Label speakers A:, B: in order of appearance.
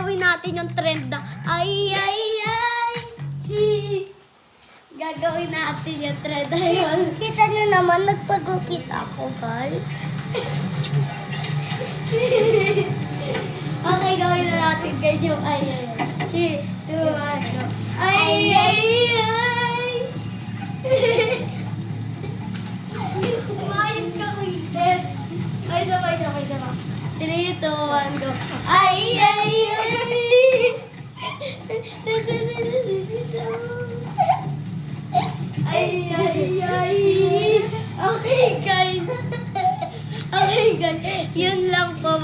A: gagawin natin yung trend na ay, ay, ay, si. Gagawin natin yung trend na yun.
B: Kita nyo naman, nagpagupit ako, guys.
A: Okay, gawin na natin guys yung ay, ay, ay. 3, 2, 1, go. Ay, ay, ay. Umayos ka, Quintet. Ay, sabay. 3, 2, 1, go. Ay, ay, ay. Ay, ay, ay. Okay, guys. Yun lang po.